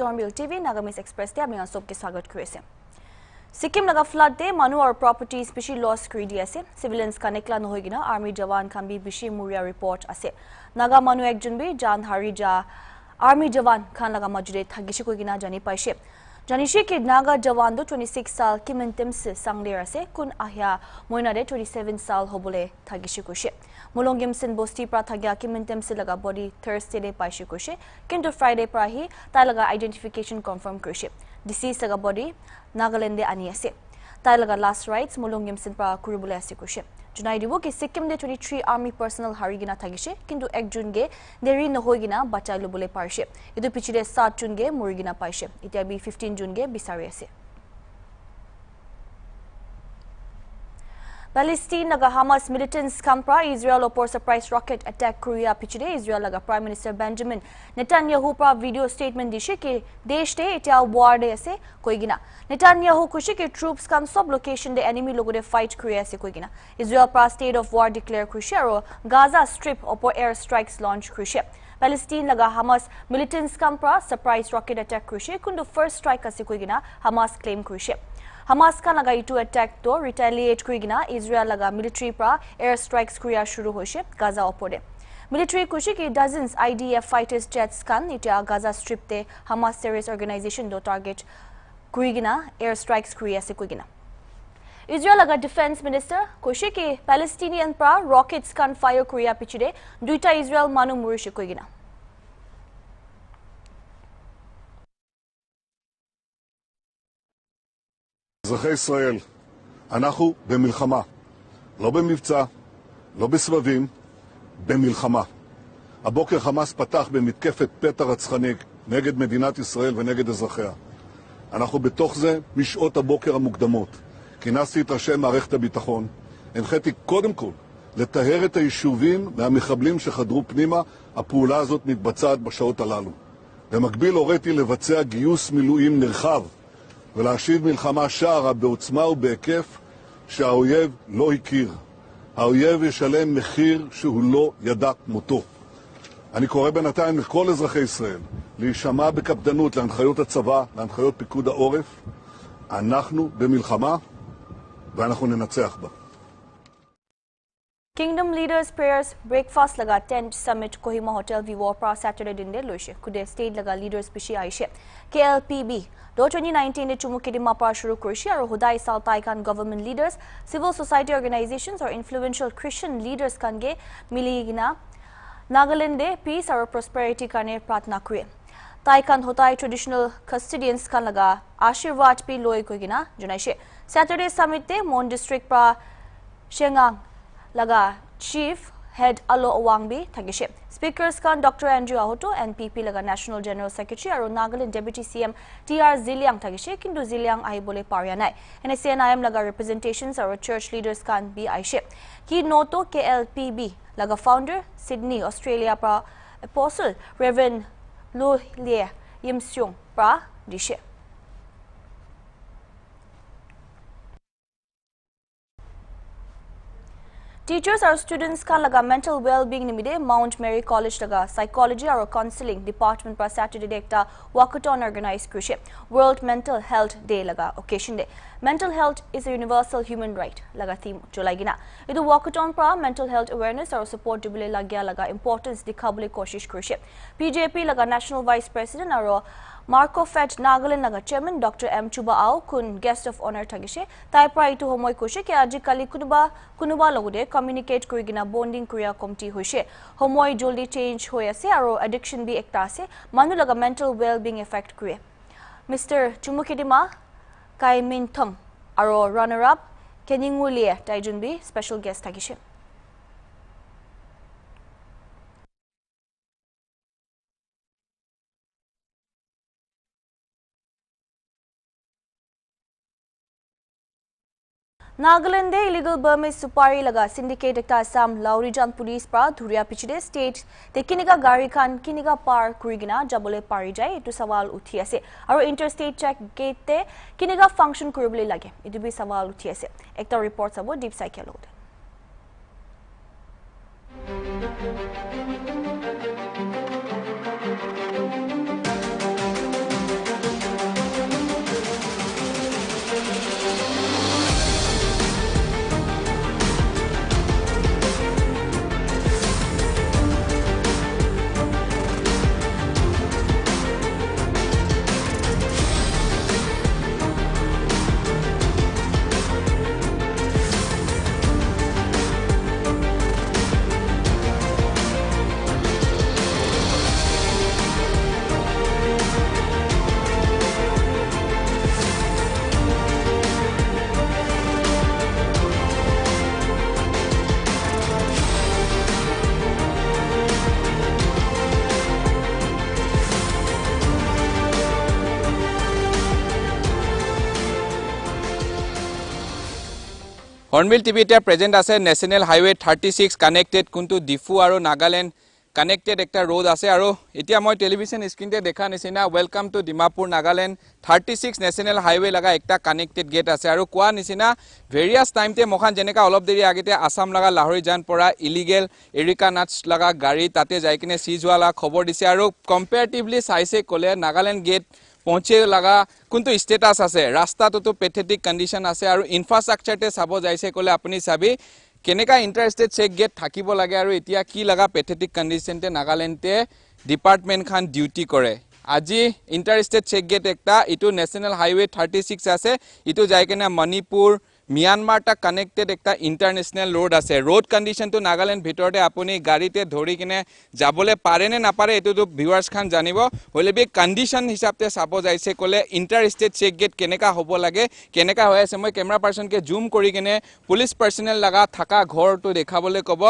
Hornbilltv Nagamese Express te ami sob ke swagat korise. Sikkim laga flood de manu or properties bishi loss kuri di ase. Civilians kanekla nohoigina army jawan kan bi bishi muria report ase. Naga manu ekjon bi jan hari ja army jawan khan laga majude thagishi koigina jani paise. Janishe ke Naga jawan do 26 sal kimentem se sangler ase kun ahya moina de 27 sal hobole thagishi koise. Mulongim sin bosti pra thagya kimentem se laga body Thursday de paise koise kintu Friday pra hi tai laga identification confirm koise. Deceased laga body Nagaland de ani ase. Tai laga last rites mulongim sin pra kurubule ase koise. Junai dibo ke Sikkim de 23 army personnel harigina thagishe kintu ek jun ge deri nohoigina bachai lobole parshe. Idu pichide 7 jun ge murigina paise. Itia bi 15 jun ge bisari ase. Palestine laga Hamas militants kampra Israel opor surprise rocket attack Korea pichide Israel laga Prime Minister Benjamin Netanyahu pra video statement dishe ke desh te etia war de ase koigina Netanyahu kushi ke troops kan sob location de enemy logo de fight Korea ase koigina Israel pra state of war declare kushi aro Gaza strip opor air strikes launch kushi Palestine laga Hamas militants kampra surprise rocket attack kushi kundu first strike ase koigina Hamas claim kushi Hamas ka laga itu attack to retaliate kurigina Israel laga military pra air strikes Korea shuru hoise Gaza opode. Military kushi ki dozens IDF fighters jets kan itia Gaza strip te Hamas terrorist organization do target kurigina air strikes Korea se kurigina. Israel laga defense minister kushi ki Palestinian pra rockets kan fire Korea pichide duita Israel manu murishi kurigina. אזרחי ישראל, אנחנו במלחמה, לא במבצע, לא בסבבים, במלחמה. הבוקר חמאס פתח במתקפת פתע רצחני נגד מדינת ישראל ונגד אזרחיה. אנחנו בתוך זה משעות הבוקר המוקדמות. כינסתי את ראשי מערכת הביטחון, הנחיתי קודם כל לטהר את היישובים מהמחבלים שחדרו פנימה, הפעולה הזאת מתבצעת בשעות הללו. במקביל הוריתי לבצע גיוס מילואים נרחב, ולהשיב מלחמה שערה בעוצמה ובהיקף שהאויב לא הכיר. האויב ישלם מחיר שהוא לא ידע כמותו. אני קורא בינתיים לכל אזרחי ישראל להישמע בקפדנות להנחיות הצבא, להנחיות פיקוד העורף. אנחנו במלחמה ואנחנו ננצח בה. Kingdom Leaders Prayers Breakfast laga tent summit Kohima Hotel Vivo pra Saturday din de loise kude state laga leaders pishi aishe KLPB do 2019 de chumukidima pa shuru kurshi aro hudai sal taikan government leaders civil society organizations or influential Christian leaders kange miligina Nagaland de peace aro prosperity kane pratna kure taikan hotai traditional custodians kan laga ashirwad pi loi koigina junaishe Saturday summit de Mon district pra Shengang laga chief head alo awangbi thagishe speakers kan Dr. Andrew Ahoto NPP laga national general secretary aro Nagaland deputy CM TR Ziliang thagishe kindu Ziliang ai bole paria nai NSNIM laga representations aro church leaders kan bi aishe ki noto KLPB laga founder Sydney Australia pra apostle Reverend Lu Lie Yimsyong pra dishe Teachers or students kan laga mental well-being nimide Mount Mary College laga psychology or counseling department pra Saturday de ekta walkathon organize krushe World Mental Health Day laga occasion de mental health is a universal human right laga theme jolaigina idu walkathon pra mental health awareness or support dibule lagya laga importance dikhabule koshish krushe PJP laga national vice president aro Marco Fed Nagaland laga chairman Dr. M Chuba Ao kun guest of honor thagishe tai pra itu homoy koshe ke ajikali kunuba logode communicate kurigina bonding korea committee hoise homoy joldi change hoy ase aro addiction bi ekta ase manu laga mental well being effect kure Mr. Chumukidima Kai Min Thong aro runner up Keningulie taijun bi special guest thagishe Nagaland de illegal Burmese supari laga syndicate ekta Assam Laurijan police pra dhuria pichide state te kiniga gari khan kiniga par kurigina jabole pari jai etu sawal uthi ase aro interstate check gate te kiniga function kuribole lage etu bi sawal uthi ase ekta report sabo deep cycle lode hornbill TV এতিয়া present আছে national highway 36 connected কোনটো ডিফু আৰু Nagaland connected একটা road আছে আৰু এতিয়া মই television স্ক্ৰিনতে দেখা নিচিনা welcome to Dimapur Nagaland 36 national highway লগা একটা কানেক্টেড গেট আছে আৰু কোৱা নিচিনা ভেৰিয়াছ টাইমতে মখান যেনেকা অলপ দেৰি আগতে আসাম লগা লাহৰি জান পৰা ইলিগেল এৰিকা নাটছ লগা গাড়ী তাতে যাই কিনে সিজ হোৱা খবৰ দিছে আৰু কম্পেয়াৰটিভলি চাইছে ক'লে নাগালেণ্ড গেট পৌঁছে লগা কোনটো ষ্টেটাছ আছে ৰাস্তাটোতো পেথেটিক কণ্ডিশ্যন আছে আৰু ইনফ্ৰাষ্ট্ৰাকচাৰতে চাব যাইছে ক'লে আপুনি চাবি কেনেকা ইন্টাৰষ্টেট চেক গেট থাকিব লাগে আৰু এতিয়া কি লগা পেথেটিক কণ্ডিশ্যনতে নাগালেণ্ডে ডিপাৰ্টমেণ্ট খান ডিউটি কৰে আজি ইন্টাৰষ্টেট চেক গেট একটা ইটো নেশ্যনেল হাইৱে 36 আছে ইটো যাই কিনে মণিপুৰ মিয়ানমাৰ টা কানেক্টেড একটা ইন্টাৰনেশ্যনেল ৰোড আছে ৰোড কণ্ডিশ্যনটো নাগালেণ্ড ভিতৰতে আপুনি গাড়ীতে ধৰি কিনে যাবলে পাৰে নে নাপাৰে এটোতো ভিউৱাৰ্ছ খান জানিব হলে বি কণ্ডিশ্যন হিচাপতে চাব যাইছে ক'লে ইন্টাৰষ্টেট চেক গেট কেনেকা হ'ব লাগে কেনেকা হৈ আছে মই কেমেৰা পাৰ্সনকে জুম কৰি কিনে পুলিচ পাৰ্সনেল লগা থাকা ঘৰটো দেখাবলৈ ক'ব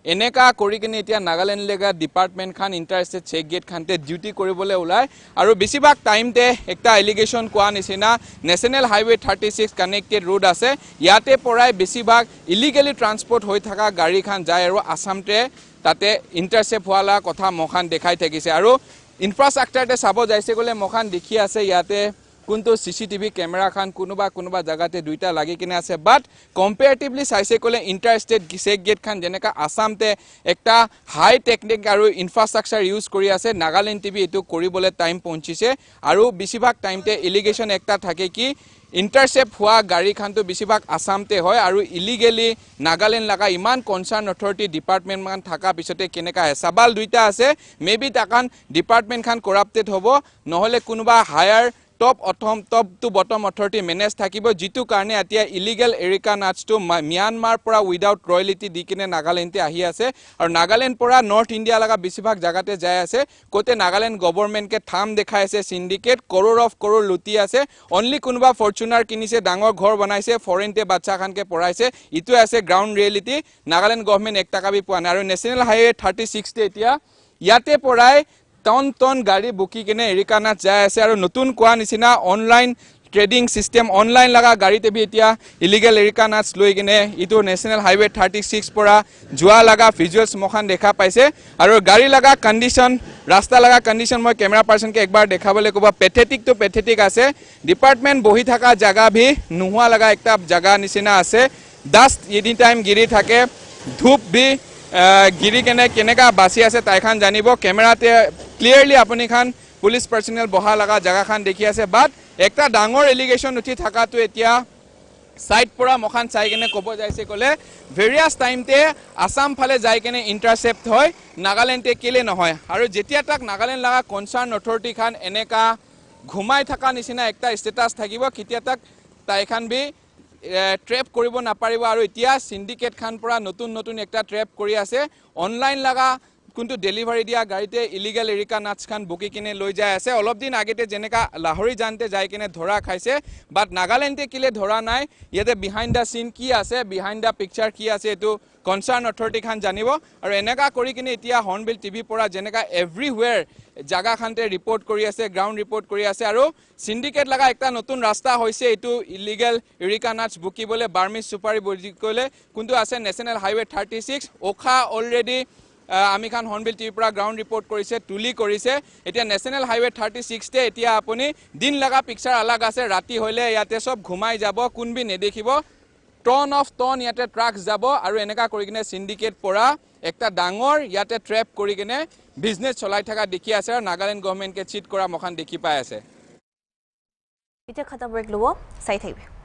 এনেকা কৰি কিনে এতিয়া নাগালেণ্ড লেগা ডিপাৰ্টমেণ্ট খান ইন্টাৰষ্টেট চেক গেট খানতে ডিউটি কৰিবলৈ ওলাই আৰু বেছিভাগ টাইমতে একটা এলিগেশ্যন কোৱা নিচিনা নেশ্যনেল হাইৱে 36 কানেক্টেড ৰোড আছে ইয়াতে পৰাই বেছিভাগ ইলিগেলি ট্ৰান্সপৰ্ট হৈ থকা গাড়ী খান যায় আৰু আসামতে তাতে ইন্টাৰসেপ্ট হোৱালা কথা মখান দেখাই থাকিছে আৰু ইনফ্ৰাষ্ট্ৰাকচাৰতে চাব যাইছে ক'লে মখান দেখি আছে ইয়াতে কোনটো সিসিটিভি ক্যামেৰা খান কোনোবা জাগাতে দুইটা লাগি কিনে আছে বাট কম্পেয়াৰটিভলি চাইছে ক'লে ইন্টাৰষ্টেট চেক গেট খান যেনেকা আসামতে একটা হাই টেকনিক আৰু ইনফ্ৰাষ্ট্ৰাকচাৰ ইউজ কৰি আছে নাগালেণ্ড টিভি এটো কৰিবলৈ টাইম পৌঁছিছে আৰু বেছিভাগ টাইমতে এলিগেশ্যন একটা থাকে কি ইন্টাৰসেপ্ট হোৱা গাড়ী খানটো বেছিভাগ আসামতে হয় আৰু ইলিগেলি নাগালেণ্ড লগা ইমান কনসাৰ্ন অথৰিটি ডিপাৰ্টমেণ্ট মান থাকা পিছতে কেনেকা হেসাবাল দুইটা আছে মেবি তাকান ডিপাৰ্টমেণ্ট খান কৰাপ্টেড হ'ব নহলে কোনোবা higher top to bottom authority manage থাকিব যিটো কাৰণে এতিয়া ইলিগেল এৰিকা নাটছটো মিয়ানমাৰ পৰা উইদাউট ৰয়েলিটি দি কিনে নাগালেণ্ডে আহি আছে আৰু নাগালেণ্ড পৰা নৰ্থ ইণ্ডিয়া লগা বেছিভাগ জাগাতে যাই আছে কোতে নাগালেণ্ড গভৰ্ণমেণ্টকে থাম দেখাই আছে সিন্ডিকেট কৰোৰ লুটি আছে অনলি কোনোবা ফৰ্চুনাৰ কিনিছে ডাঙৰ ঘৰ বনাইছে ফৰেনতে বাচ্চা খানকে পঢ়াইছে ইটো আছে গ্ৰাউণ্ড ৰিয়েলিটি নাগালেণ্ড গভৰ্ণমেণ্ট এক টাকা বি পোৱা নাই আৰু নেশ্যনেল হাইৱে 36 তে এতিয়া ইয়াতে পৰাই টন গাড়ী বুকি কিনে এৰিকা নাট যায় আছে আৰু নতুন কোৱা নিচিনা অনলাইন ট্ৰেডিং সিস্টেম অনলাইন লগা গাড়ীতে বি এতিয়া ইলিগেল এৰিকা নাটছ লৈ কিনে ইটো নেশ্যনেল হাইৱে 36 পৰা যোৱা লগা ভিজুৱেলছ মখান দেখা পাইছে আৰু গাড়ী লগা কণ্ডিশ্যন ৰাস্তা লগা কণ্ডিশ্যন মই কেমেৰা পাৰ্সনকে একবাৰ দেখাবলৈ ক'ব পেথেটিক আছে ডিপাৰ্টমেণ্ট বহি থকা জাগা ভি নোহোৱা লগা একটা জাগা নিচিনা আছে ডাষ্ট এনি টাইম গিৰি থাকে ধূপ ভি গিৰি কেনেকা বাচি আছে তাই খান জানিব কেমেৰাতে ক্লিয়াৰলি আপুনি খান পুলিচ পাৰ্সনেল বহা লগা জাগা খান দেখি আছে বাট একটা ডাঙৰ এলিগেশ্যন উঠি থাকাটো এতিয়া সাইড পৰা মখান চাই কিনে ক'ব যাইছে ক'লে ভেৰিয়াছ টাইমতে আসাম ফালে যাই কিনে ইন্টাৰসেপ্ট হয় নাগালেণ্ডে কেলে নহয় আৰু যেতিয়া তাক নাগালেণ্ড লগা কনসাৰ্ন অথৰিটি খান এনেকা ঘুমাই থকা নিচিনা একটা ষ্টেটাছ থাকিব কেতিয়া তাক তাই খান বি ট্ৰেপ কৰিব নাপাৰিব আৰু এতিয়া সিন্ডিকেট খান পৰা নতুন একটা ট্ৰেপ কৰি আছে অনলাইন লগা কোনটো ডেলিভাৰী দিয়া গাড়ীতে ইলিগেল এৰিকা নাটছ খান বুকি কিনে লৈ যায় আছে অলপ দিন আগতে যেনেকা লাহৰি জানতে যাই কিনে ধৰা খাইছে বাট নাগালেণ্ডে কিলে ধৰা নাই ইয়াতে বিহাইণ্ড দ্য সিন কি আছে বিহাইণ্ড দ্য পিকচাৰ কি আছে এটো কনসাৰ্ন অথৰিটি খান জানিব আৰু এনেকা কৰি কিনে এতিয়া হৰ্ণবিল টিভি পৰা যেনেকা এভৰিৱেৰ জাগা খানতে ৰিপৰ্ট কৰি আছে গ্ৰাউণ্ড ৰিপৰ্ট কৰি আছে আৰু সিন্ডিকেট লগা একটা নতুন ৰাস্তা হৈছে এটো ইলিগেল এৰিকা নাটছ বুকিবলৈ বাৰ্মিজ সুপাৰি বুকিবলৈ কোনটো আছে নেশ্যনেল হাইৱে 36 ওখা অলৰেডি আমি খান হৰ্ণবিল টিভি পৰা গ্ৰাউণ্ড ৰিপৰ্ট কৰিছে তুলি কৰিছে এতিয়া নেশ্যনেল হাইৱে 36 তে এতিয়া আপুনি দিন লগা পিকচাৰ আলাগ আছে ৰাতি হলে ইয়াতে সব ঘুমাই যাব কোনবি নেদেখিব টন ইয়াতে ট্ৰাকস যাব আৰু এনেকা কৰি কিনে সিন্ডিকেট পৰা একটা ডাঙৰ ইয়াতে ট্ৰেপ কৰি কিনে বিজনেছ চলাই থকা দেখি আছে আৰু নাগালেণ্ড গভৰ্ণমেণ্টকে চিট কৰা মখান দেখি পাই আছে এতিয়া খাতা ব্ৰেক লব চাই থাকিবি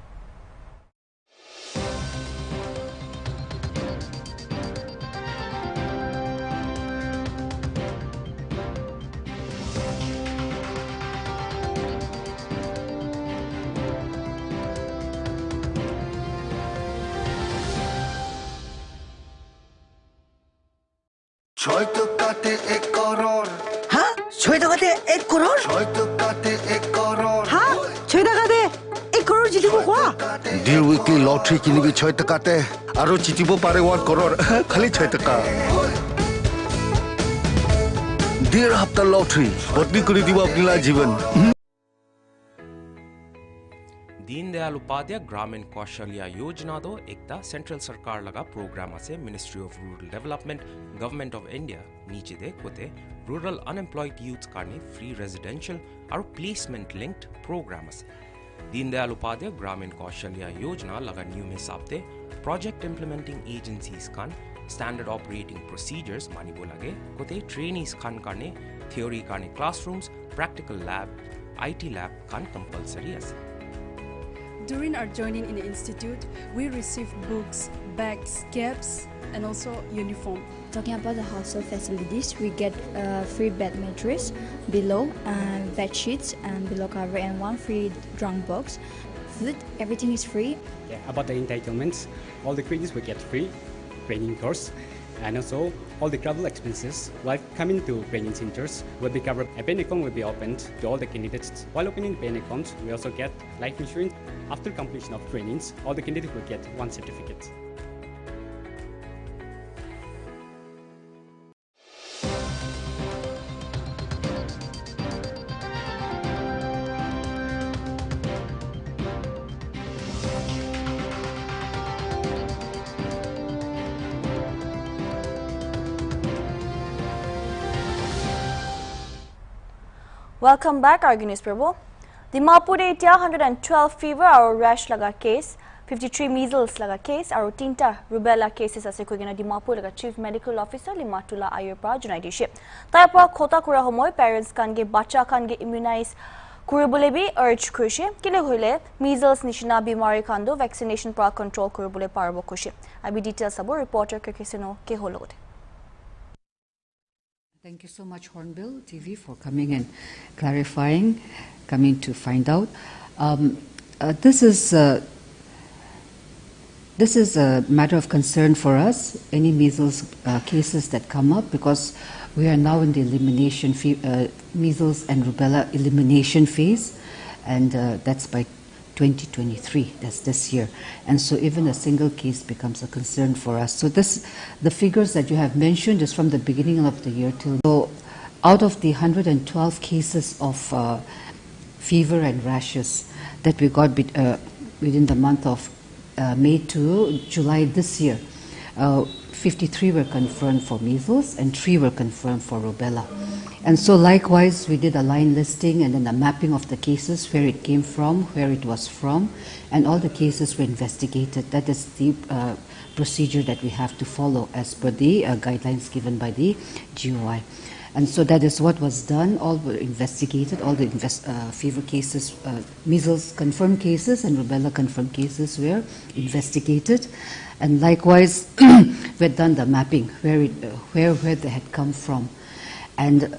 ছয় টাকাতে 1 করোড় হ্যাঁ 6 টাকাতে 1 করোড় ছয় টাকাতে 1 করোড় হ্যাঁ 6 টাকাতে 1 করোড় জিতিব কোৱা ডিল উইকলি লটাৰী কিনিবি 6 টাকাতে আৰু জিতিব পাৰে 1 কৰোড় খালি 6 টাকা ডিল হাপ্তা লটাৰী বদলি কৰি দিব আপোনাৰ জীৱন दीन दयाल उपाध्याय ग्रामीण कौशल्या योजना दो एकता सेंट्रल सरकार लगा प्रोग्राम से ministry of rural development government of India नीचे दे कोते रूरल अनएम्प्लॉयड यूथ कारने फ्री रेजिडेंशियल और प्लेसमेंट लिंक्ड प्रोग्राम से दीन दयाल उपाध्याय ग्रामीण कौशल्या योजना लगा न्यू में साप्ते प्रोजेक्ट इम्प्लीमेंटिंग एजेंसीज खान स्टैंडर्ड ऑपरेटिंग प्रोसीजर्स मानी बोलागे कोते ट्रेनीज खान कारने थ्योरी कारने classrooms practical lab IT lab खान कंपलसरी है. During our joining in the institute, we received books, bags, caps, and also uniform. Talking about the hostel facilities, we get a free bed mattress, below bed sheets, and below cover, and one free drunk box. Food, everything is free. Yeah, about the entitlements, all the credits we get free, training course, and also all the travel expenses while coming to training centers will be covered. A bank account will be opened to all the candidates. While opening bank accounts, we also get life insurance. After completion of trainings, all the candidates will get one certificate. Welcome back, our news Prabhu. Dimapur etia 112 fever or rash laga case, 53 measles laga case, aru 3ta rubella cases ase koigina Dimapur laga chief medical officer Limatullah Ayur pra junai dishe. Tai pra khota kura homoy parents kan ge bacha kan ge immunize kuribole bi urge kurishe kile hoile measles nishina bimari kando vaccination pra control kuribole parbo kushe. Abi details abo reporter Kirkisino ke holote. Thank you so much, Hornbilltv, for coming and clarifying, coming to find out. This is a matter of concern for us, any measles cases that come up, because we are now in the elimination measles and rubella elimination phase, and that's by 2023, that's this year. And so even a single case becomes a concern for us. So the figures that you have mentioned is from the beginning of the year till. So out of the 112 cases of fever and rashes that we got within the month of May to July this year, 53 were confirmed for measles and 3 were confirmed for rubella. And so likewise, we did a line listing and then a mapping of the cases, where it came from, where it was from, and all the cases were investigated. That is the procedure that we have to follow as per the guidelines given by the GOI. And so that is what was done. All were investigated, all the fever cases, measles confirmed cases and rubella confirmed cases were investigated. And likewise, we had done the mapping, where they had come from. And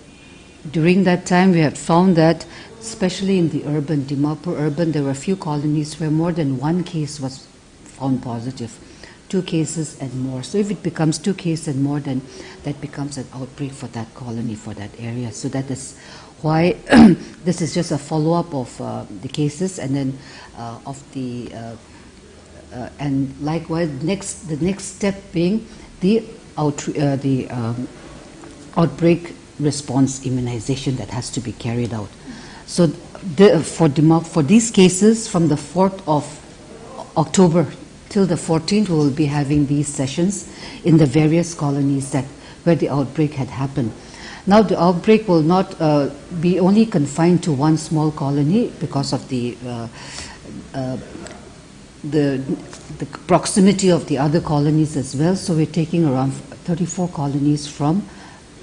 during that time, we have found that, especially in the urban, Dimapur urban, there were a few colonies where more than one case was found positive, 2 cases and more. So if it becomes 2 cases and more, then that becomes an outbreak for that colony, for that area. So that is why this is just a follow-up of the cases, and then of the and likewise, the next step being the outbreak response immunization that has to be carried out. So for these cases, from the 4th of October till the 14th, we will be having these sessions in the various colonies where the outbreak had happened. Now the outbreak will not be only confined to one small colony because of the proximity of the other colonies as well. So we're taking around 34 colonies from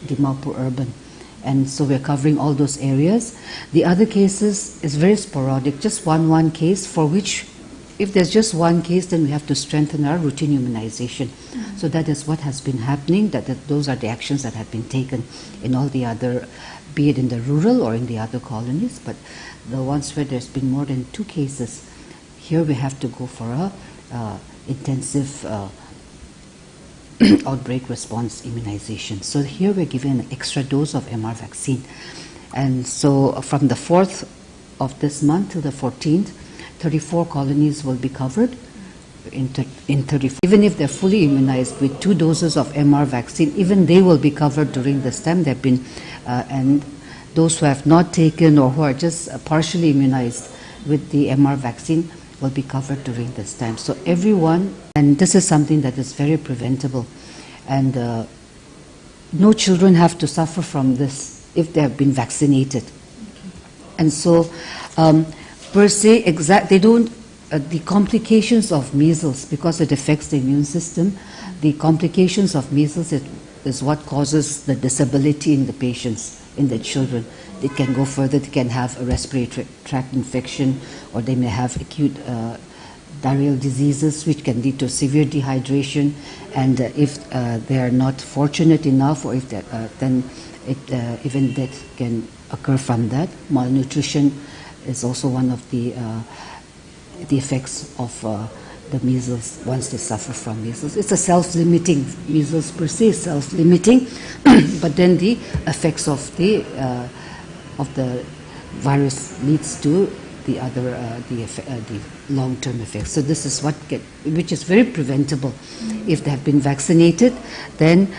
Dimapur urban, and so we're covering all those areas. The other cases is very sporadic, just one case, for which if there's just one case, then we have to strengthen our routine immunization. So that is what has been happening, those are the actions that have been taken in all the other, be it in the rural or in the other colonies. But the ones where there's been more than 2 cases, here we have to go for a intensive outbreak response immunization. So here we're given an extra dose of MR vaccine. And so from the 4th of this month to the 14th, 34 colonies will be covered in 34. Even if they're fully immunized with 2 doses of MR vaccine, even they will be covered during this time. And those who have not taken or who are just partially immunized, with the MR vaccine will be covered during this time. So everyone, and this is something that is very preventable, and no children have to suffer from this if they have been vaccinated. And so per se, they don't, the complications of measles, because it affects the immune system, the complications of measles is what causes the disability in the patients, in the children. They can go further, they can have a respiratory tract infection, or they may have acute diarrheal diseases which can lead to severe dehydration, and if they are not fortunate enough, or if then even death can occur from that. Malnutrition is also one of the effects of the measles once they suffer from measles. It's a self-limiting, measles per se is self-limiting, but then the effects of the virus leads to the other the long-term effects. So this is which is very preventable. If they have been vaccinated, then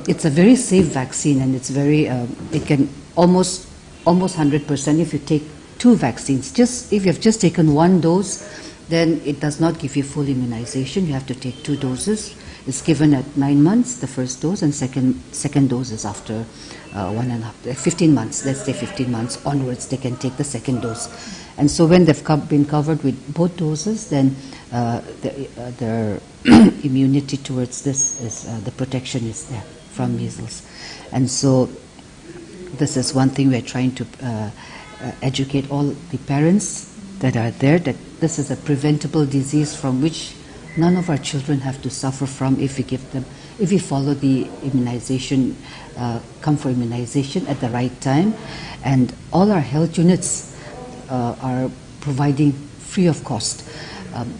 it's a very safe vaccine, and it's very it can almost 100% if you take 2 vaccines. Just if you have just taken 1 dose, then it does not give you full immunization. You have to take 2 doses. It's given at 9 months, the first dose, and second dose is after 15 months. Let's say 15 months onwards, they can take the second dose. And so when they've been covered with both doses, then their immunity towards this is the protection is there from measles. And so this is one thing we're trying to educate all the parents that are there, that this is a preventable disease from which none of our children have to suffer from if we follow the immunization, come for immunization at the right time. And all our health units are providing free of cost.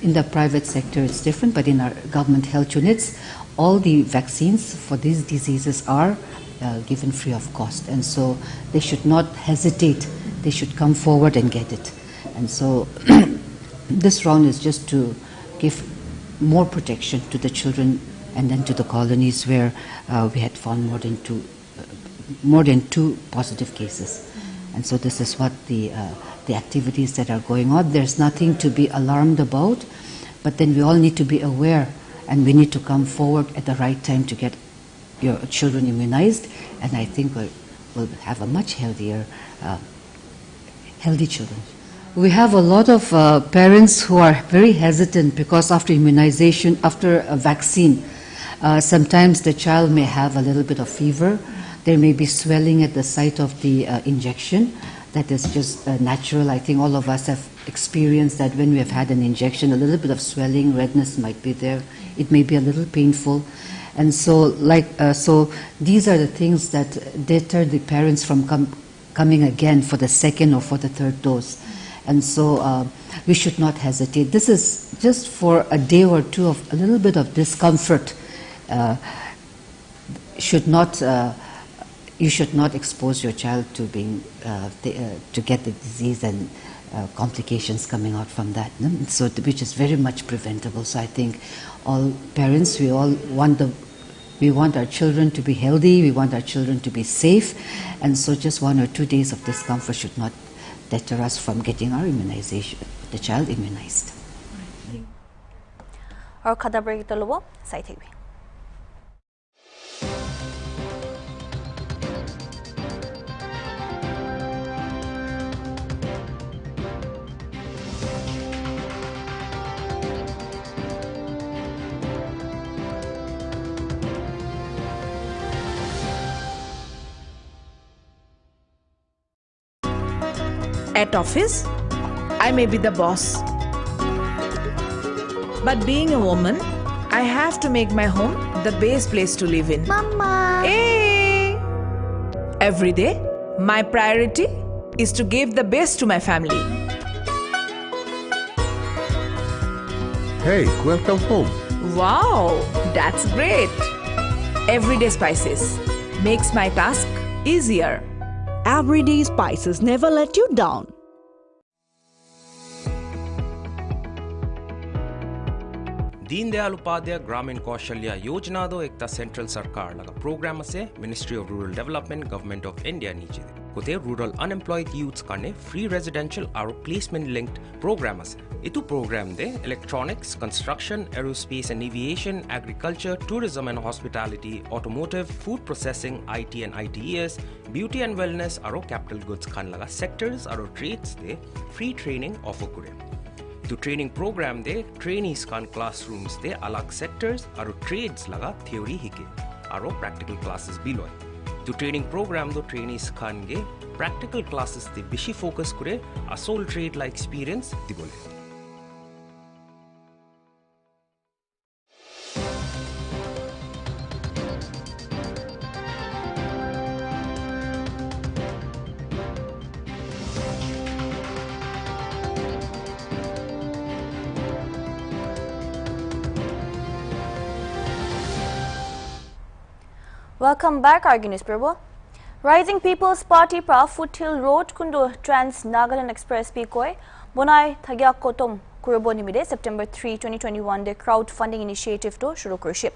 In the private sector it's different, but in our government health units, all the vaccines for these diseases are given free of cost. And so they should not hesitate, they should come forward and get it. And so this round is just to give more protection to the children and then to the colonies where we had found more than two positive cases. And so this is what the activities that are going on. There's nothing to be alarmed about, but then we all need to be aware, and we need to come forward at the right time to get your children immunized, and I think we'll have a much healthy children. We have a lot of parents who are very hesitant because after immunization, after a vaccine, sometimes the child may have a little bit of fever. There may be swelling at the site of the injection. That is just natural. I think all of us have experienced that when we have had an injection, a little bit of swelling, redness might be there. It may be a little painful. And so, so these are the things that deter the parents from coming again for the second or for the third dose. And so we should not hesitate. This is just for a day or two of a little bit of discomfort. You should not expose your child to being to get the disease and complications coming out from that. No? So, which is very much preventable. So I think all parents, we all want our children to be healthy. We want our children to be safe, and so just 1 or 2 days of discomfort should not deter us from getting our immunization, the child immunized. Our khada break tolobo sai theibi. At office, I may be the boss. But being a woman, I have to make my home the best place to live in. Mama! Hey! Every day, my priority is to give the best to my family. Hey, welcome home. Wow, that's great. Everyday spices makes my task easier. Everyday spices never let you down. दीन दयाल उपाध्याय ग्रामीण कौशल्या योजना दो एक central सरकार लगा program से ministry of rural development government of India नीचे কোতে rural unemployed youths karne free residential aro placement linked program ase etu program de electronics construction aerospace and aviation agriculture tourism and hospitality automotive food processing IT and ITES beauty and wellness aro capital goods khan laga sectors aro trades de free training offer kore etu training program de trainees khan classrooms de alag sectors aro trades laga theory hike aro practical classes bi loy to training program do trainees khan ge practical classes te beshi focus kore asol trade la experience dibole Welcome back, Arginis Prabhu. Rising People's Party pra Foothill Road kundu Trans Nagaland Express pi koi bonai thagya kotom kuribo nimide September 3, 2021 de crowdfunding initiative to shuru korise.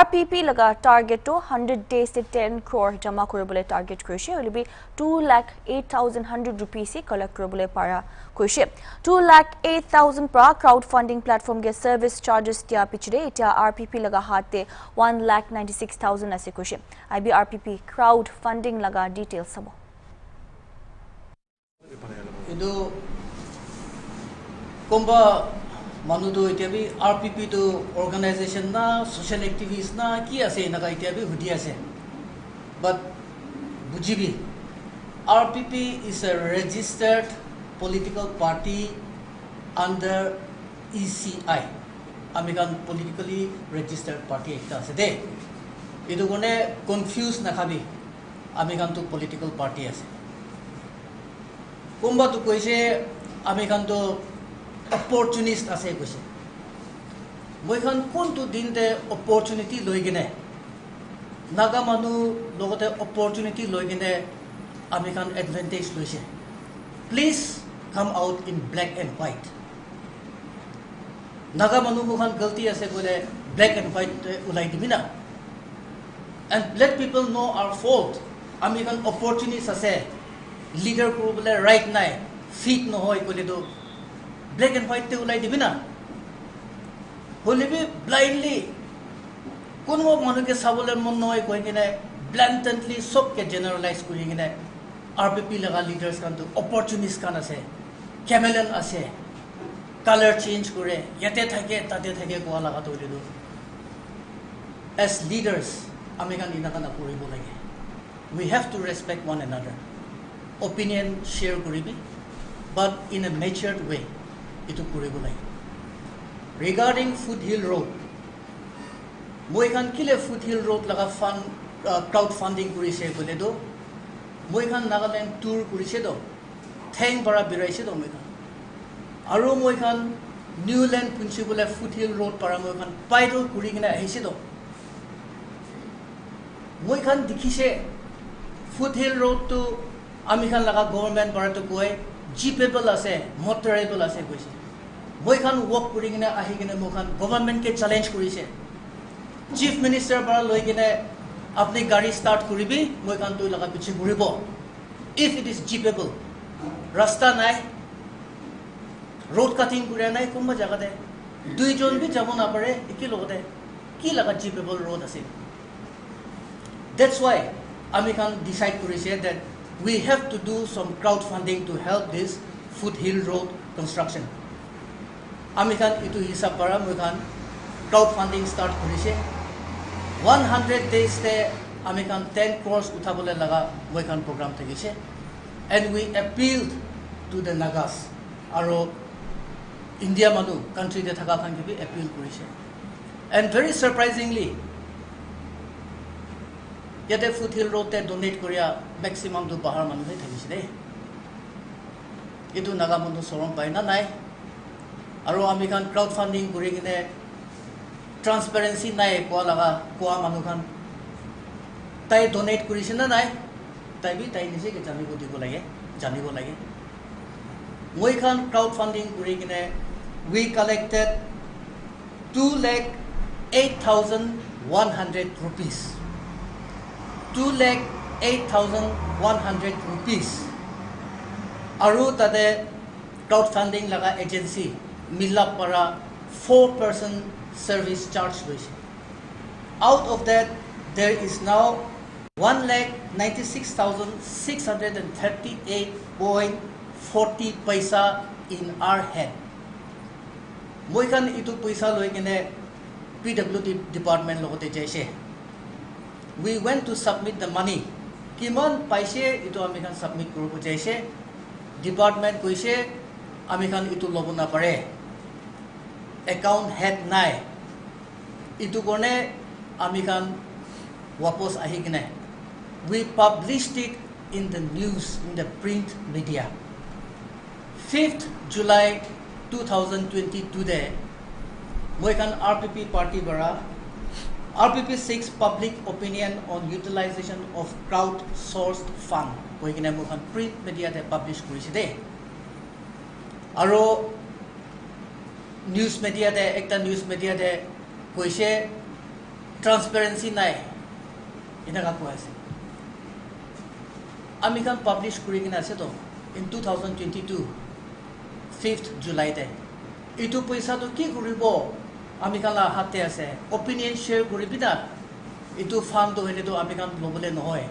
RPP laga target to 100 days to 10 crore jama kuribole target korise. Olibi 2,08,100 rupees se collect kuribole para korise. 2,08,000 pra crowdfunding platform ge service charges tia pichide eta RPP laga hate 1,96,000 ase korise. IB RPP crowdfunding laga details sabo. Komba manudo itiabi RPP to organization na social activists na ki ase naga itiabi hudi ase but bujibi RPP is a registered political party under ECI American politically registered party ekta ase de edu gone confuse na khabi American to political party ase komba to koise American to opportunist ase koise moi khan kon to din de opportunity loigine naga manu logote opportunity loigine American advantage loise please come out in black and white naga manu ko khan galti ase bole black and white ulai dibina and let people know our fault American opportunities ase leader ko bole right nai fit no hoy kole do black and white te ulai dibina holibi blindly kono manu ke sabole mon noy koi kine blatantly sob ke generalize kuri kine RPP laga leaders kan to opportunists kan ase chameleon ase color change kore yate thake tate thake ko laga to lido as leaders American ina kana koribo lage we have to respect one another opinion share koribi but in a matured way itu koribo lage regarding Foothill Road moi kan kile Foothill Road laga fund crowdfunding kurise bole do moi kan Nagaland tour kurise do theng bara biraise do moi kan aro moi kan Newland punchi bole Foothill Road para moi kan paidol kuri gina ahise do moi kan dikhise Foothill Road to ami kan laga government para to koi jeepable ase motorable ase koise moi kan walk kuri gina ahi gina moi kan government ke challenge kurise chief minister para loi gina apni gari start kuribi moi kan to laga piche guribo if it is jeepable rasta nai road cutting kuri nai kumba jaga de dui jon bi jabo na pare iki logote ki laga jeepable road ase that's why ami kan decide kurise that we have to do some crowdfunding to help this Foothill Road construction ami kan itu hisab para moi kan crowdfunding start kurise 100 days te ami kan 10 crores uthabole laga moi kan program thakise and we appealed to the Nagas aro India manu country de thaka khan ke bi appeal kurise and very surprisingly yate Foothill Road te donate koria maximum to bahar manu he thakise de itu Naga manu sorom pai na nai aro ami kan crowdfunding kuri kine transparency nai ko laga ko manu kan tai donate kurise na nai tai bi tai nise ke janibo dibo lage moi kan crowdfunding kuri kine we collected 2,08,100 rupees 2,08,100 8,100 rupees. Aru tade crowdfunding laga agency mila para 4% service charge loise. Out of that, there is now 1,96,638.40 paisa in our hand. Moi kan itu paisa loi kene PWD department logote jaise. We went to submit the money. Kiman paise itu ami kan submit kuru jaise. Department koise ami kan itu lobo na pare. Account head nai. Itu kone ami kan wapos ahi kene. We published it in the news, in the print media. 5th July 2022 de moi kan RPP party bara RPP 6 public opinion on utilization of crowd-sourced fund koi kine moi kan print media de publish korise de aro news media de ekta news media de koise transparency nai ina ka koise ami kan publish kuri kina ase to in 2022 5th July de itu paisa to ki kuribo ami kan la hate ase opinion share kuri bida itu fund to hele to ami kan lobole nohoy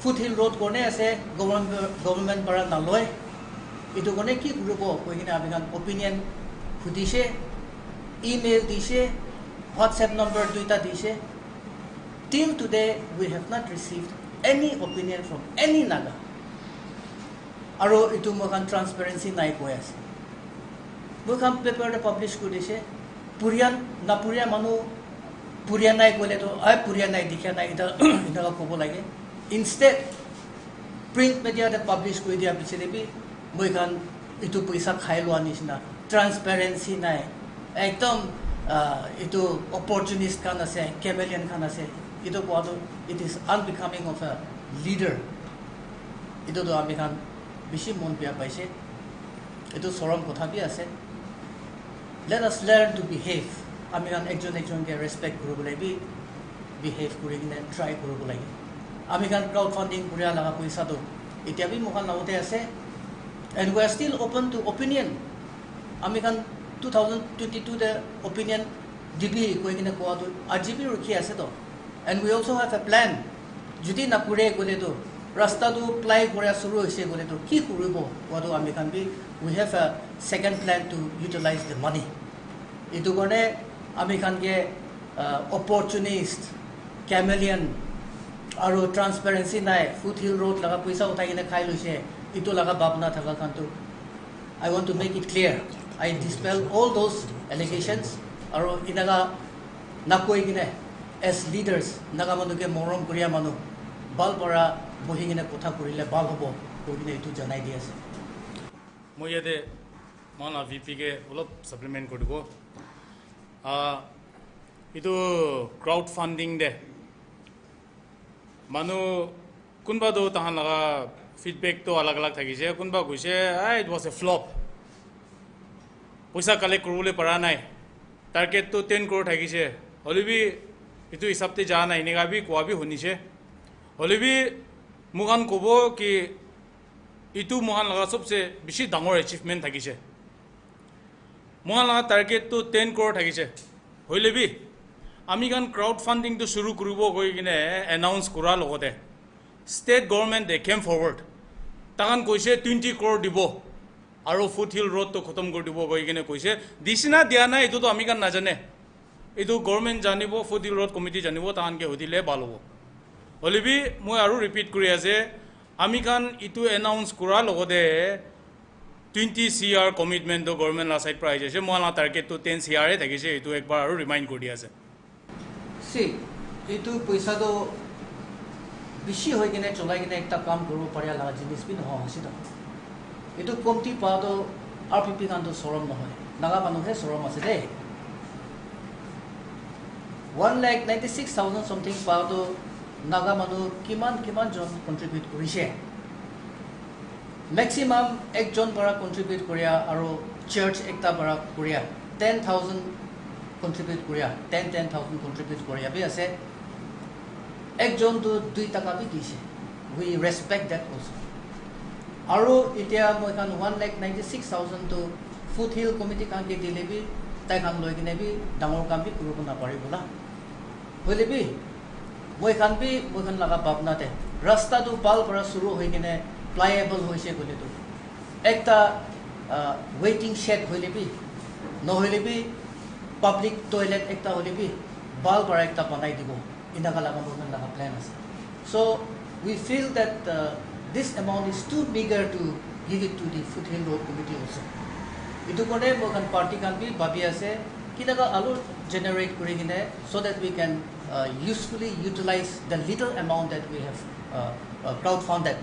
foothill road kone ase government para na loy itu kone ki kuribo koi kina ami kan opinion khudise email dise WhatsApp number duita dise. Till today we have not received any opinion from any Naga. Aro itu mokan transparency nai koi ase. Mokan paper de publish kudise. Purian na puria manu puria nai kole to ai puria nai dikhya nai ida ida kobo lage. Instead print media de publish koi dia bichile bi mokan itu paisa khai lo anisna transparency nai. Ekdom itu opportunist kan ase chameleon kan ase. Itu ko it is unbecoming of a leader. Itu to ami kan bishi mon pia paise. Itu soram kotha bi ase. Let us learn to behave. Ami kan ekjon ke respect kuru bi behave kuri kine try kuru bulai. Ami kan crowdfunding kuria laga paisa to itia bi mokan laote ase, and we are still open to opinion. Ami kan 2022 the opinion DB koi kine ko to RGB rukhi ase to. And we also have a plan. Judi na kure gole to rasta to apply kore suru hoise gole to ki kuribo wado ami kan bi we have a second plan to utilize the money. Itu gone ami kan ke opportunist chameleon aro transparency nai foothill road laga paisa uthai kine khai loise itu laga babna thaka kan to I want to make it clear. I dispel all those allegations aro inaga nakoi kine as leaders Nagamanu ke morom kuria manu bal para bohingine kotha kurile bal hobo koine itu janai di ase moi yade mana VP ke ulop supplement kodibo itu crowdfunding de manu kunba do tahan laga feedback to alag alag thagise kunba guise it was a flop paisa collect korule para nai target to 10 crore thagise holibi itu hisabte jana inega bi kwa bi honise holibi mugan kobo ki itu mugan laga sobse bishi dangor achievement thagise mugan laga target to 10 crore thagise hoilebi ami gan crowdfunding to shuru kuribo goi kine announce kura logote state government they came forward tagan koise 20 crore dibo aro foothill road to khatam kor dibo goi kine koise disina dia na itu to ami gan najane itu government janibo foothill road committee janibo tahan ke hodile balobo holibi moi aru repeat kuri ase ami kan itu announce kura logode 20 CR commitment to government la side price je moi la target to 10 CR e thagise itu ekbar aru remind kori ase see itu paisa do bishi hoi kine cholai kine ekta kam koro paria la jinis bi no hasida itu komti pa do RPP kan do sorom no hoy naga manu he sorom ase de 1,96,000 something pa do naga manu kiman jon contribute korise maximum ek jon para contribute koria aro church ekta para koria 10,000 contribute koria 10,000 contribute koria bi ase ek jon to 2 taka bi dise we respect that also. Aru itia moi kan 1,96,000 to foothill committee kan ke dile bi tai kan loi kine bi dangor kam bi kuru na pari bola hoile bi moi kan laga bapna te rasta tu bal para shuru hoi kine pliable hoise gole tu ekta waiting shed hoile bi no hoile bi public toilet ekta hoile bi bal para ekta banai dibo ina kala moi kan laga plan ase. So we feel that this amount is too meager to give it to the foothill road committee also. Itu kone mokan party kan bi babi ase kinaga alu generate kuri kine so that we can usefully utilize the little amount that we have crowdfunded.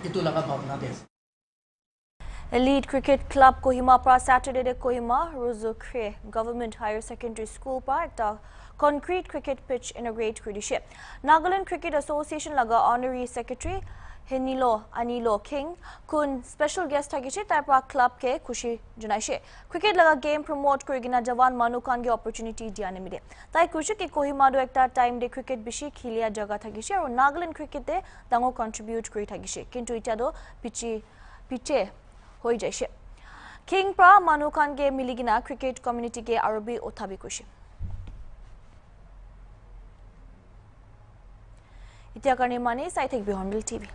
Itu laga bhavna des. Elite Cricket Club Kohima pra Saturday de Kohima Ruzukre Government Higher Secondary School pa ekta concrete cricket pitch integrate kudishe. Nagaland Cricket Association laga honorary secretary Anilo King kun special guest thagishe tarpa club ke khushi junaishe. Cricket laga game promote kurigina jawan manukan ge opportunity diane mile. Tai khushi ke Kohima do ekta time de cricket bishi khilia jaga thagishe aru Nagaland cricket de dango contribute kuri thagishe. Kintu ita do piche hoi jaishe. King pra manukan ge miligina cricket community ge arubi othabi kushi. Itia karne mane sai thekbi Hornbilltv.